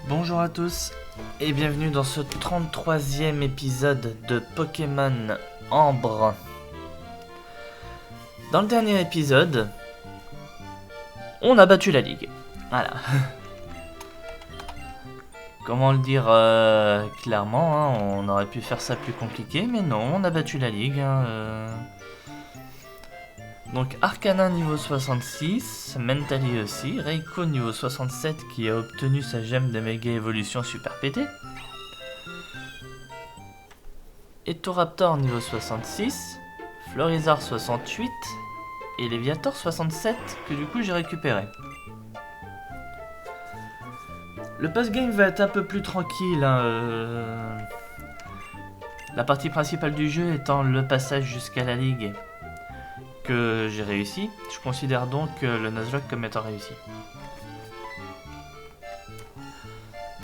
Bonjour à tous et bienvenue dans ce 33e épisode de Pokémon Ambre. Dans le dernier épisode, on a battu la ligue. Voilà. Comment le dire clairement, hein, on aurait pu faire ça plus compliqué, mais non, on a battu la ligue. Donc Arcana niveau 66, Mentally aussi, Reiko niveau 67 qui a obtenu sa gemme de méga évolution super pété. Etoraptor niveau 66, Florizard 68 et Léviator 67 que du coup j'ai récupéré. Le post-game va être un peu plus tranquille, La partie principale du jeu étant le passage jusqu'à la ligue que j'ai réussi, je considère donc le Nuzlocke comme étant réussi.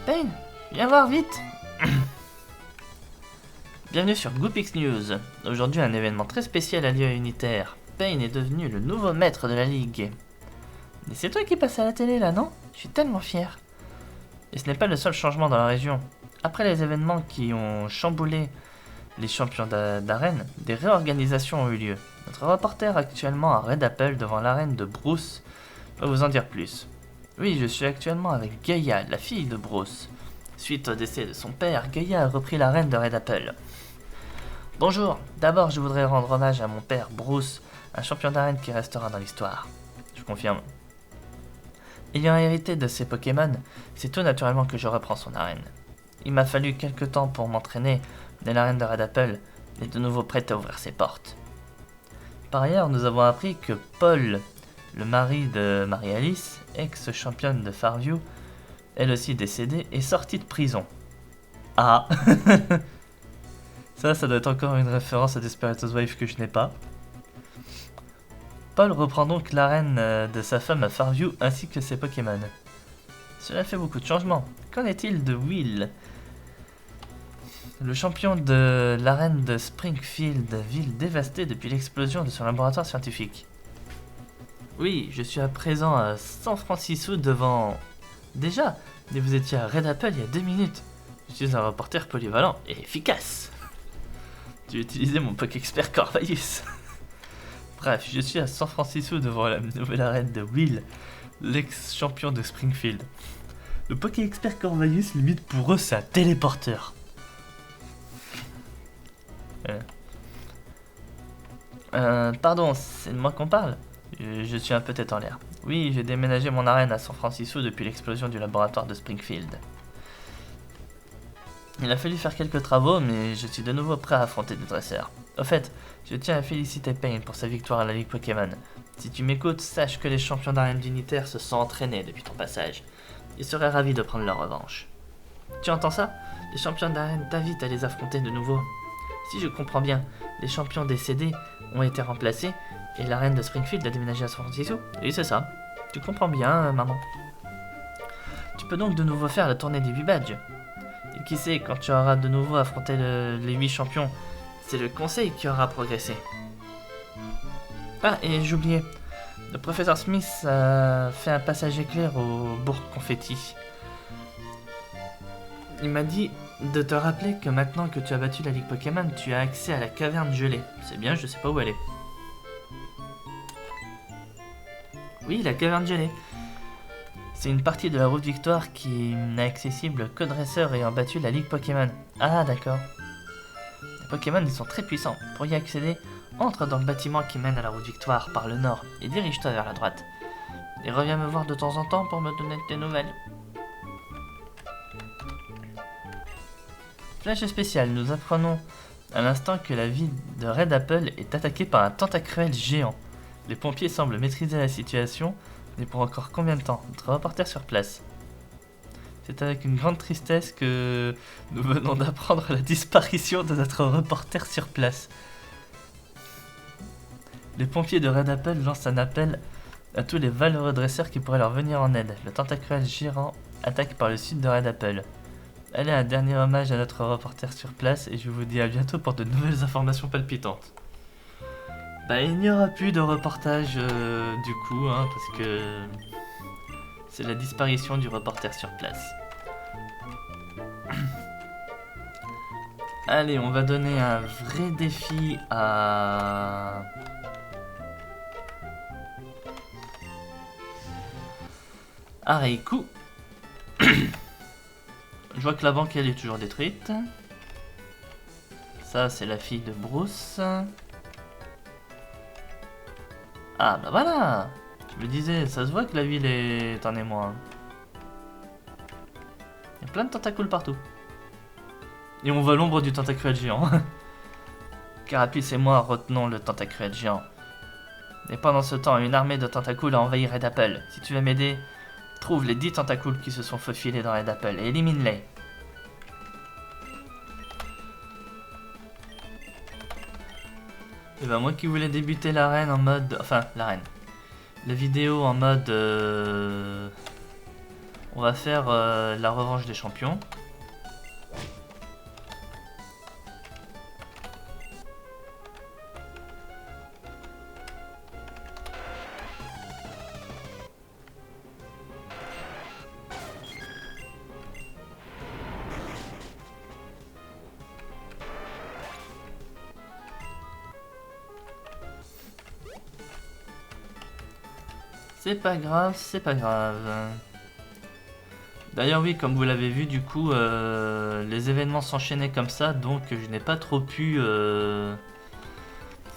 Pain, viens voir vite. Bienvenue sur Goopix News. Aujourd'hui un événement très spécial a lieu à Unitaire. Pain est devenu le nouveau maître de la ligue. Et c'est toi qui passes à la télé là, non? Je suis tellement fier. Et ce n'est pas le seul changement dans la région. Après les événements qui ont chamboulé les champions d'arène, des réorganisations ont eu lieu. Notre reporter actuellement à Red Apple devant l'arène de Bruce va vous en dire plus. Oui, je suis actuellement avec Gaïa, la fille de Bruce. Suite au décès de son père, Gaïa a repris l'arène de Red Apple. Bonjour, d'abord je voudrais rendre hommage à mon père Bruce, un champion d'arène qui restera dans l'histoire. Je confirme. Ayant hérité de ses Pokémon, c'est tout naturellement que je reprends son arène. Il m'a fallu quelque temps pour m'entraîner, mais l'arène de Red Apple est de nouveau prête à ouvrir ses portes. Par ailleurs, nous avons appris que Paul, le mari de Marie-Alice, ex-championne de Fairview, elle aussi décédée, est sortie de prison. Ah. Ça doit être encore une référence à Desperados Wife que je n'ai pas. Paul reprend donc l'arène de sa femme à Fairview ainsi que ses Pokémon. Cela fait beaucoup de changements. Qu'en est-il de Will, le champion de l'arène de Springfield, ville dévastée depuis l'explosion de son laboratoire scientifique? Oui, je suis à présent à San Francisco devant... Déjà, mais vous étiez à Red Apple il y a 2 minutes. Je suis un reporter polyvalent et efficace. J'ai utilisé mon Pokéexpert Corvallis. Bref, je suis à San Francisco devant la nouvelle arène de Will, l'ex-champion de Springfield. Le Pokéexpert Corvallis, limite pour eux, c'est un téléporteur. Pardon, c'est de moi qu'on parle? Je suis un peu tête en l'air. Oui, j'ai déménagé mon arène à San Francisco depuis l'explosion du laboratoire de Springfield. Il a fallu faire quelques travaux, mais je suis de nouveau prêt à affronter des dresseurs. Au fait, je tiens à féliciter Pain pour sa victoire à la Ligue Pokémon. Si tu m'écoutes, sache que les champions d'arène d'Unitaire se sont entraînés depuis ton passage. Ils seraient ravis de prendre leur revanche. Tu entends ça? Les champions d'arène t'invitent à les affronter de nouveau. Si je comprends bien, les champions décédés ont été remplacés et l'arène de Springfield a déménagé à San Francisco. Oui, c'est ça. Tu comprends bien, maman. Tu peux donc de nouveau faire la tournée des 8 badges. Et qui sait, quand tu auras de nouveau affronté les 8 champions, c'est le conseil qui aura progressé. Ah, et j'oubliais, le professeur Smith a fait un passage éclair au bourg confetti. Il m'a dit de te rappeler que maintenant que tu as battu la Ligue Pokémon, tu as accès à la caverne gelée. C'est bien, je sais pas où elle est. Oui, la caverne gelée. C'est une partie de la route Victoire qui n'est accessible qu'aux dresseurs ayant battu la Ligue Pokémon. Ah, d'accord. Les Pokémon, ils sont très puissants. Pour y accéder, entre dans le bâtiment qui mène à la route Victoire par le nord et dirige-toi vers la droite. Et reviens me voir de temps en temps pour me donner tes nouvelles. Flash spécial, nous apprenons à l'instant que la ville de Red Apple est attaquée par un tentacruel géant. Les pompiers semblent maîtriser la situation, mais pour encore combien de temps? Notre reporter sur place. C'est avec une grande tristesse que nous venons d'apprendre la disparition de notre reporter sur place. Les pompiers de Red Apple lancent un appel à tous les valeureux dresseurs qui pourraient leur venir en aide. Le tentacruel géant attaque par le sud de Red Apple. Allez, un dernier hommage à notre reporter sur place et je vous dis à bientôt pour de nouvelles informations palpitantes. Il n'y aura plus de reportage du coup, parce que c'est la disparition du reporter sur place. Allez, on va donner un vrai défi à... Reiku. Je vois que la banque elle est toujours détruite. Ça c'est la fille de Bruce. Ah bah voilà. Je me disais, ça se voit que la ville est en émoi. Il y a plein de tentacules partout. Et on voit l'ombre du tentacruel géant. Carapuce et moi retenons le tentacruel géant. Et pendant ce temps, une armée de tentacules a envahi Red Apple. Si tu veux m'aider, trouve les 10 tentacules qui se sont faufilés dans Red Apple et élimine-les. Et ben moi qui voulais débuter l'arène en mode... Enfin, l'arène. La vidéo en mode... On va faire la revanche des champions. C'est pas grave, c'est pas grave. D'ailleurs oui, comme vous l'avez vu, du coup, les événements s'enchaînaient comme ça, donc je n'ai pas trop pu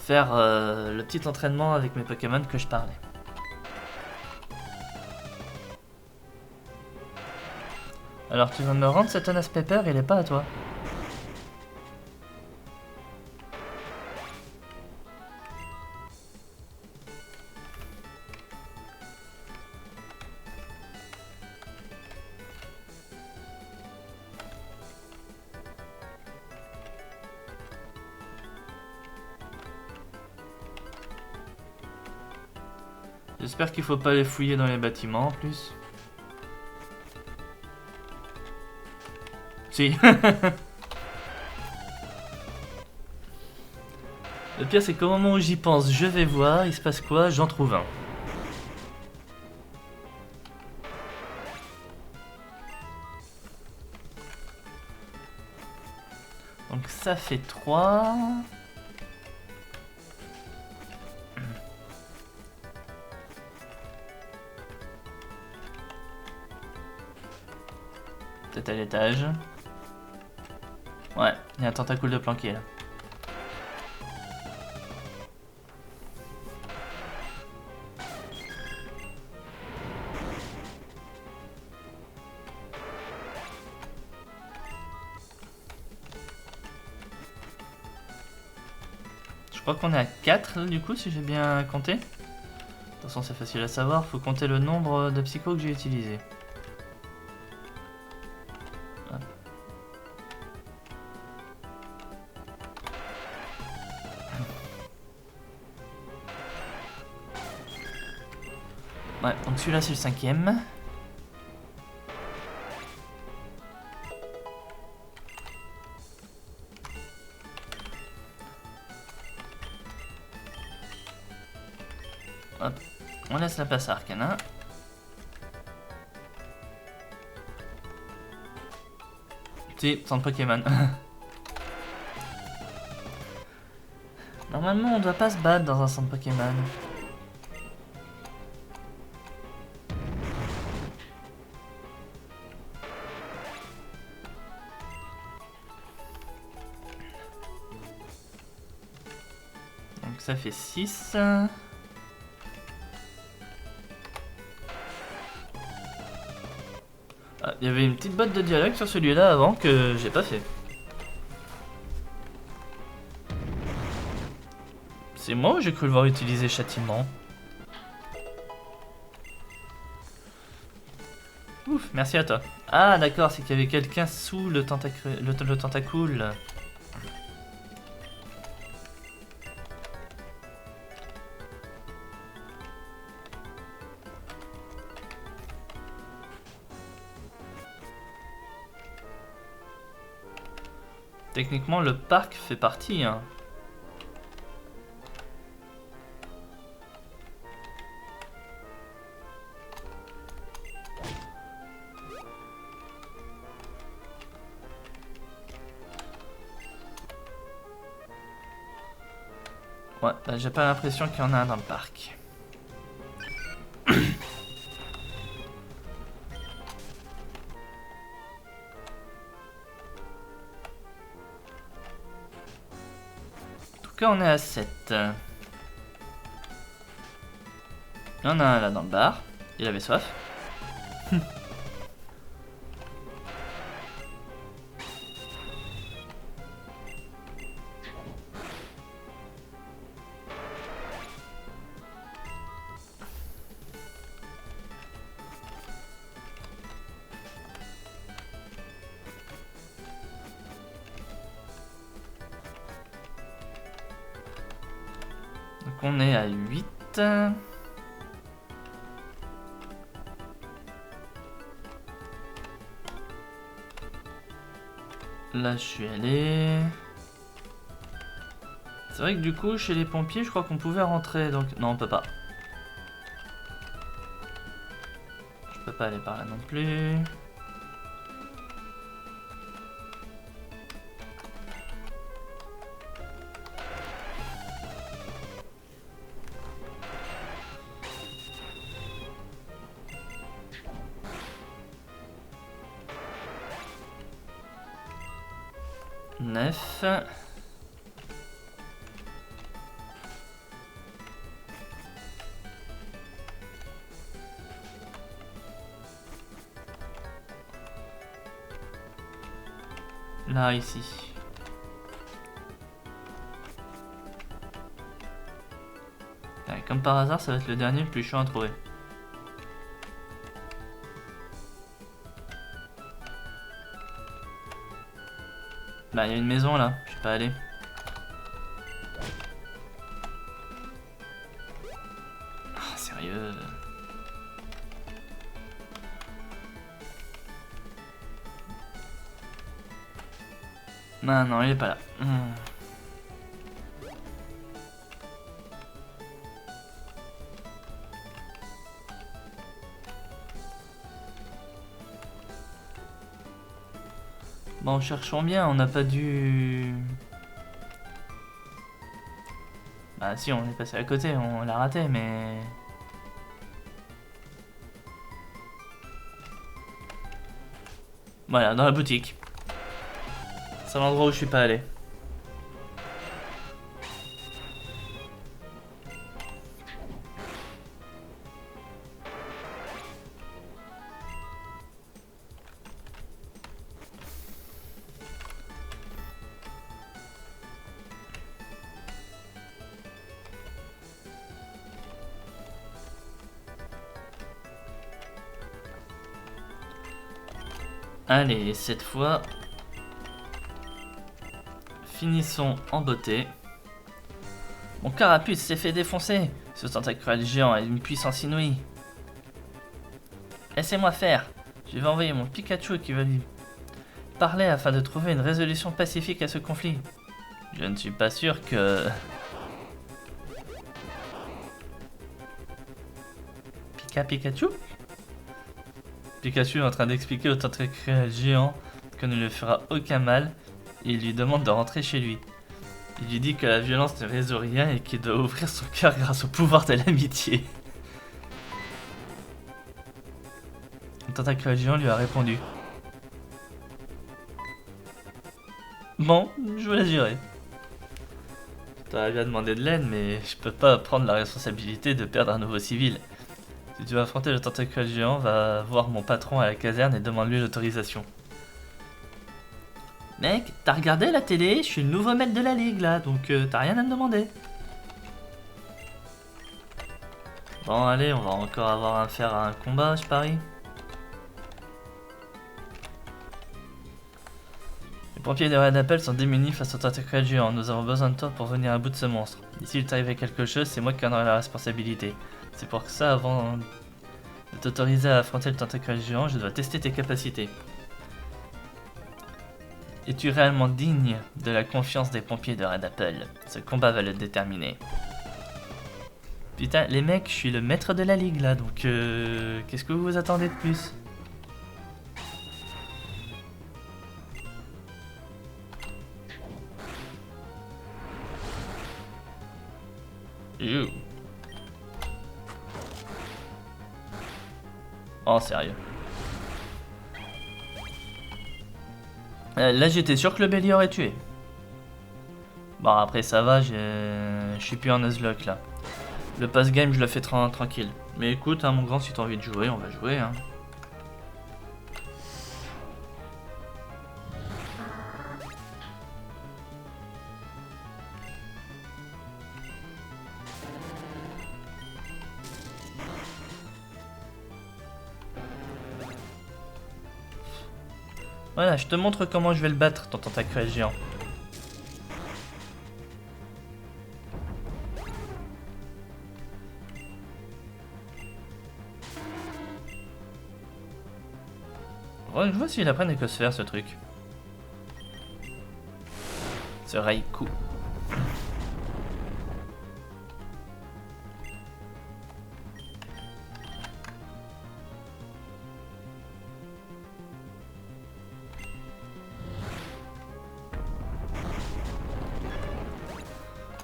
faire le petit entraînement avec mes Pokémon que je parlais. Alors tu vas me rendre cet Anas Pepper, il est pas à toi. J'espère qu'il faut pas les fouiller dans les bâtiments en plus. Si. Le pire c'est qu'au moment où j'y pense, je vais voir, il se passe quoi, j'en trouve un. Donc ça fait 3. Peut-être à l'étage. Ouais, il y a un tentacule de planqué là. Je crois qu'on est à 4 là, du coup, si j'ai bien compté. De toute façon, c'est facile à savoir, faut compter le nombre de psychos que j'ai utilisé. Ouais, donc celui-là c'est le 5ème. Hop, on laisse la place à Arcana. Si, centre Pokémon. Normalement on doit pas se battre dans un centre Pokémon. Donc ça fait 6. Ah, il y avait une petite botte de dialogue sur celui-là avant que j'ai pas fait. C'est moi ou j'ai cru le voir utiliser châtiment? Ouf, merci à toi. Ah d'accord, c'est qu'il y avait quelqu'un sous le tentacule. Techniquement, le parc fait partie, hein. Ouais, bah, j'ai pas l'impression qu'il y en a un dans le parc. En tout cas, on est à 7. Il y en a un là dans le bar. Il avait soif. Donc on est à 8. Là, je suis allé. C'est vrai que du coup, chez les pompiers, je crois qu'on pouvait rentrer. Donc, non, on peut pas. Je peux pas aller par là non plus. Neuf. Là, ici. Ouais, comme par hasard, ça va être le dernier le plus chiant à trouver. Bah, il y a une maison là, je suis pas allé. Ah, sérieux. Non, il est pas là. Bon, cherchons bien, on n'a pas dû... Bah si, on est passé à côté, on l'a raté, mais... Voilà, dans la boutique. C'est l'endroit où je suis pas allé. Allez, cette fois... Finissons en beauté. Mon carapuce s'est fait défoncer. Ce tentacule géant a une puissance inouïe. Laissez-moi faire. Je vais envoyer mon Pikachu qui va lui parler afin de trouver une résolution pacifique à ce conflit. Je ne suis pas sûr que... Pikachu? Pikachu est en train d'expliquer au tentacule géant que ne lui fera aucun mal et il lui demande de rentrer chez lui. Il lui dit que la violence ne résout rien et qu'il doit ouvrir son cœur grâce au pouvoir de l'amitié. Le tentacule géant lui a répondu. Bon, je vous la gérer. T'aurais bien demandé de l'aide, mais je peux pas prendre la responsabilité de perdre un nouveau civil. Si tu veux affronter le tentacule géant, va voir mon patron à la caserne et demande-lui l'autorisation. Mec, t'as regardé la télé? Je suis le nouveau maître de la ligue là, donc t'as rien à me demander. Bon allez, on va encore avoir affaire à un combat, je parie. Les pompiers de Red Apple sont démunis face au tentacule géant. Nous avons besoin de toi pour venir à bout de ce monstre. Et s'il t'arrivait quelque chose, c'est moi qui en aurai la responsabilité. C'est pour ça, avant de t'autoriser à affronter le tentacule géant, je dois tester tes capacités. Es-tu réellement digne de la confiance des pompiers de Red Apple? Ce combat va le déterminer. Putain, les mecs, je suis le maître de la ligue là, donc qu'est-ce que vous vous attendez de plus? You. Oh, sérieux. Là, j'étais sûr que le bélier aurait tué. Bon, après, ça va, je suis plus en Nuzlocke, là. Le pass-game, je le fais tranquille. Mais écoute, hein, mon grand, si t'as envie de jouer, on va jouer, hein. Voilà, je te montre comment je vais le battre, ton tentacule géant. Ouais, je vois s'il apprenne écosphère ce truc. Ce Raikou.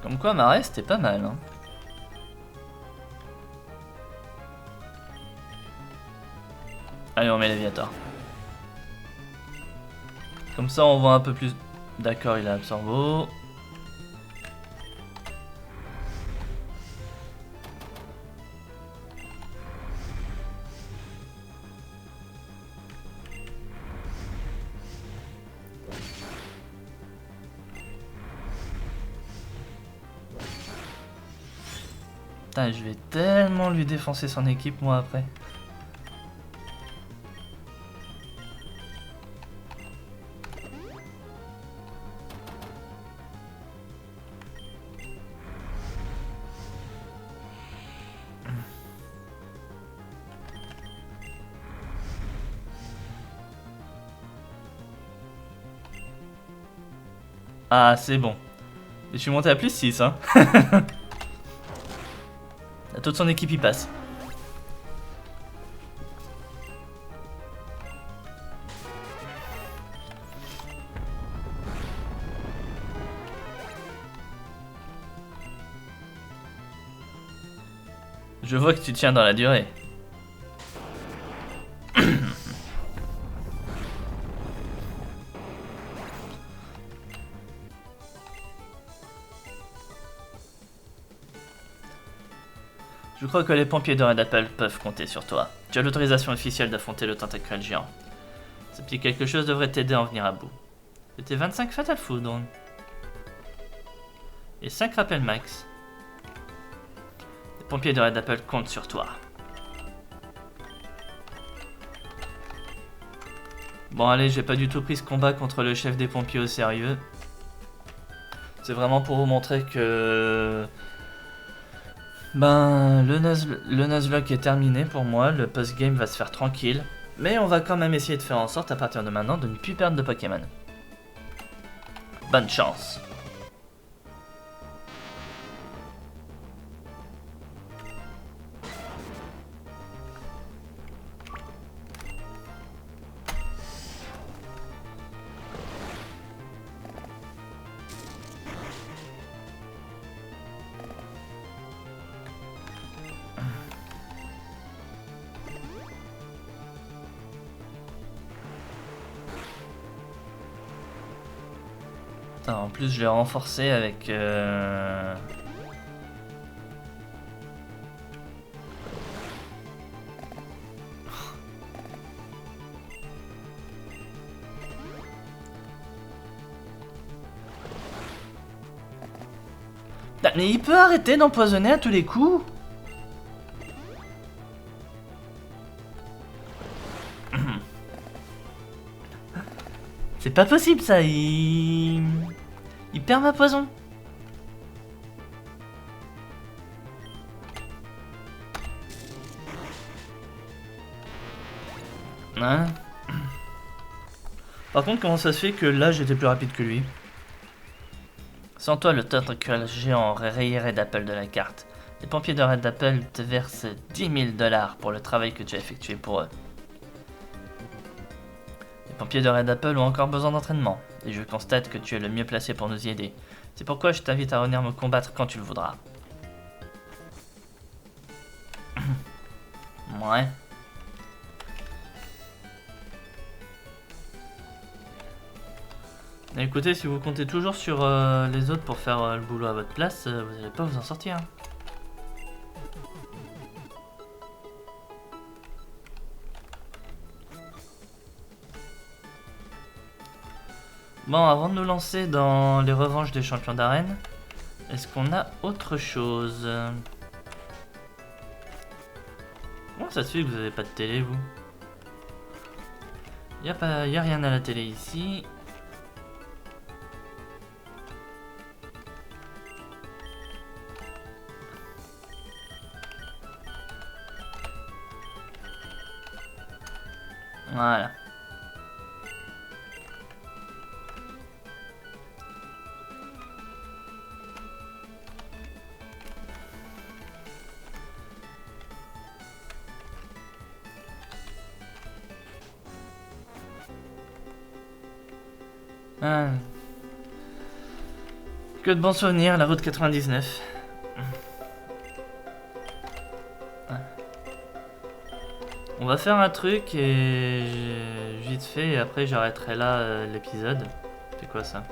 Comme quoi, Marès, c'était pas mal, hein. Allez, on met l'Aviator. Comme ça, on voit un peu plus... D'accord, il a Absorbo. Putain, je vais tellement lui défoncer son équipe, moi, après. Ah, c'est bon. Je suis monté à plus 6, hein. Toute son équipe y passe. Je vois que tu tiens dans la durée. Je crois que les pompiers de Red Apple peuvent compter sur toi. Tu as l'autorisation officielle d'affronter le tentacule géant. Ce petit quelque chose devrait t'aider à en venir à bout. C'était 25 Fatal Foudre. Et 5 rappels max. Les pompiers de Red Apple comptent sur toi. Bon allez, j'ai pas du tout pris ce combat contre le chef des pompiers au sérieux. C'est vraiment pour vous montrer que... Ben, le Nuzlocke est terminé pour moi, le post-game va se faire tranquille. Mais on va quand même essayer de faire en sorte à partir de maintenant de ne plus perdre de Pokémon. Bonne chance. Putain, en plus, je l'ai renforcé avec... Mais il peut arrêter d'empoisonner à tous les coups. C'est pas possible ça, il perd ma poison. Hein? Par contre, comment ça se fait que là j'étais plus rapide que lui? Sans toi, le tentacule géant aurait rayé Red Apple de la carte. Les pompiers de Red Apple te versent 10 000 $ pour le travail que tu as effectué pour eux. Les pompiers de Red Apple ont encore besoin d'entraînement, et je constate que tu es le mieux placé pour nous y aider. C'est pourquoi je t'invite à revenir me combattre quand tu le voudras. Ouais. Écoutez, si vous comptez toujours sur les autres pour faire le boulot à votre place, vous n'allez pas vous en sortir. Hein. Bon, avant de nous lancer dans les revanches des champions d'arène, est-ce qu'on a autre chose? Comment ça se fait que vous avez pas de télé, vous? Y a rien à la télé ici. Voilà. Ah. Que de bons souvenirs, la route 99. On va faire un truc et vite fait et après j'arrêterai là l'épisode. C'est quoi ça?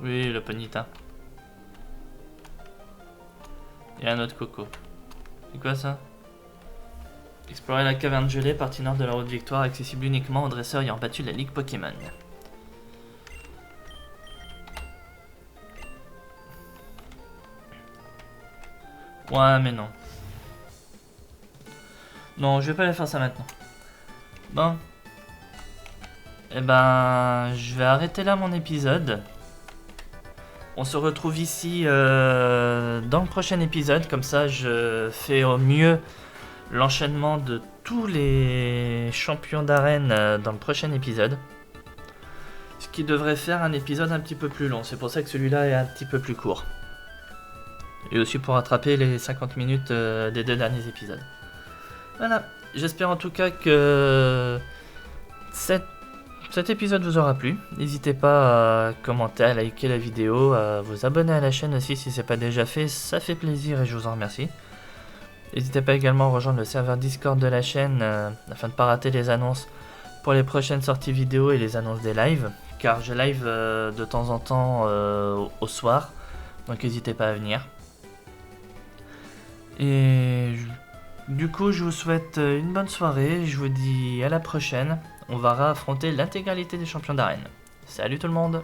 Oui, le Ponyta. Et un autre coco. C'est quoi ça? Explorer la caverne gelée, partie nord de la route Victoire, accessible uniquement aux dresseurs ayant battu la Ligue Pokémon. Ouais, mais non. Non, je vais pas aller faire ça maintenant. Bon. Eh ben, je vais arrêter là mon épisode. On se retrouve ici dans le prochain épisode. Comme ça, je fais au mieux l'enchaînement de tous les champions d'arène dans le prochain épisode. Ce qui devrait faire un épisode un petit peu plus long. C'est pour ça que celui-là est un petit peu plus court. Et aussi pour rattraper les 50 minutes des 2 derniers épisodes. Voilà. J'espère en tout cas que cet épisode vous aura plu. N'hésitez pas à commenter, à liker la vidéo, à vous abonner à la chaîne aussi si ce n'est pas déjà fait. Ça fait plaisir et je vous en remercie. N'hésitez pas également à rejoindre le serveur Discord de la chaîne afin de ne pas rater les annonces pour les prochaines sorties vidéo et les annonces des lives. Car je live de temps en temps au soir. Donc n'hésitez pas à venir. Et du coup je vous souhaite une bonne soirée. Je vous dis à la prochaine. On va réaffronter l'intégralité des champions d'arène. Salut tout le monde!